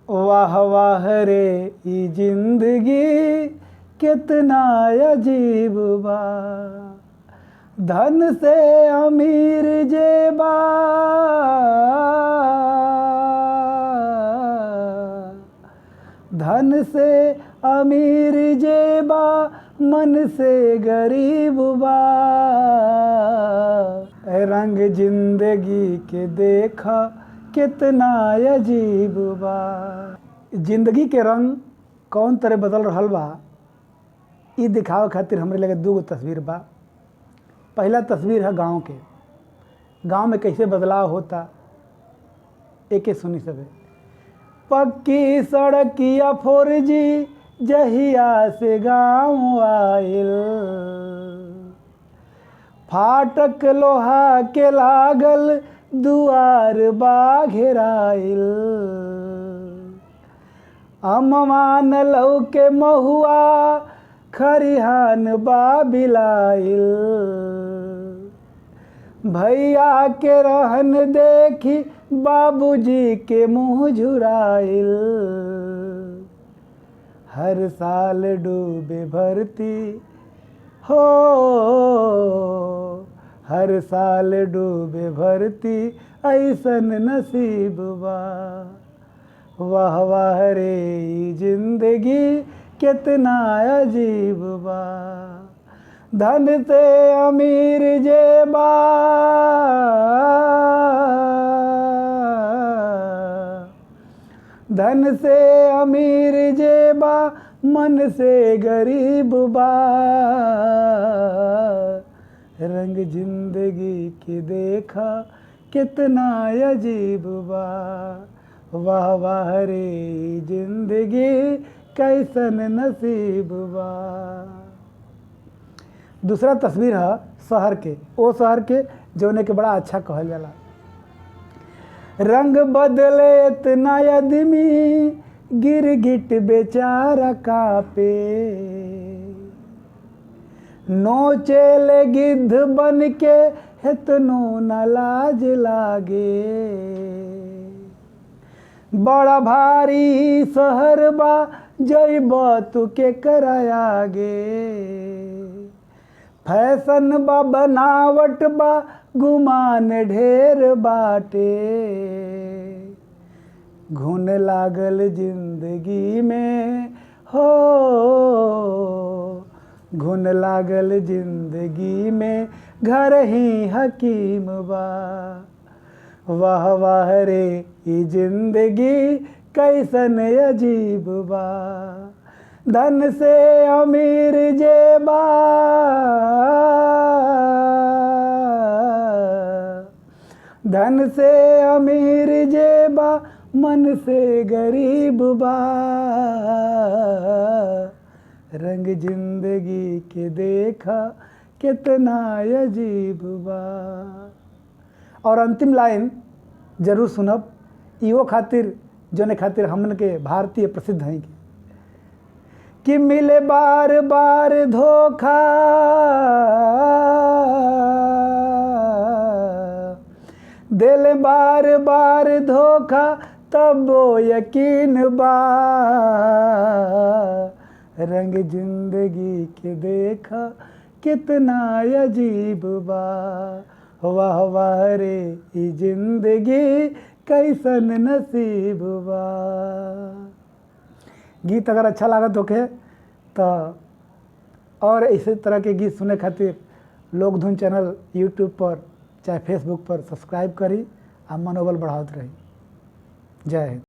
वाह वाह रे ई जिंदगी कितना अजीब बा, धन से अमीर जेबा, धन से अमीर जेबा, मन से गरीब बा। रंग जिंदगी के देखा कितना अजीब बा। जिंदगी के रंग कौन तरह बदल रहल बा, ई दिखावे खातिर हमरे लगे दो तस्वीर बा। पहला तस्वीर है गांव के। गांव में कैसे बदलाव होता, एके सुनी सबे। पक्की सड़किया 4G जहिया से गाँव आइल, फाटक लोहा के लागल दुआर बा घेराइल। अममान लौके महुआ खरिहान बा बिलाइल। भैया के रहन देखी बाबूजी के मुँह झुराइल। हर साल डूबे भर्ती हो, हर साल डूबे भर्ती ऐसन नसीब बा। वाह वाह रे ई जिंदगी कितना अजीब बा, धन से अमीर जेबा, धन से अमीर जेबा, मन से गरीब बा। रंग जिंदगी की देखा कितना अजीब बा। वाह वाह रे जिंदगी कैसन नसीब बा। दूसरा तस्वीर है शहर के, वो शहर के जौने के बड़ा अच्छा कहल जाला। रंग बदले इतना आदमी, गिरगिट बेचारा कापे। नोचेले गिद्ध बन के हेतनो न लाज लागे। बड़ा भारी शहर बा जइब तू के करायागे। फैशन बा बनावट बा गुमान ढेर बाटे। घुन लागल जिंदगी में हो, घुन लागल जिंदगी में घर ही हकीम बा। वाह वाह रे ई जिंदगी कैसन अजीब बा, धन से अमीर जेबा, धन से अमीर जेबा, मन से गरीब बा। रंग जिंदगी के देखा कितना अजीब बा। और अंतिम लाइन जरूर सुनब, इहो खातिर जोने खातिर हमन के भारतीय प्रसिद्ध हैं कि मिले बार बार धोखा, दिल बार बार धोखा, तब वो यकीन बा। रंग जिंदगी के देखा कितना अजीब बा। वाह वाह रे ई जिंदगी कैसन नसीब बा। गीत अगर अच्छा लागत होके तो और इसी तरह के गीत सुने खातिर लोक धुन चैनल यूट्यूब पर चाहे फेसबुक पर सब्सक्राइब करी आ मनोबल बढ़ावत रही। जय हिंद।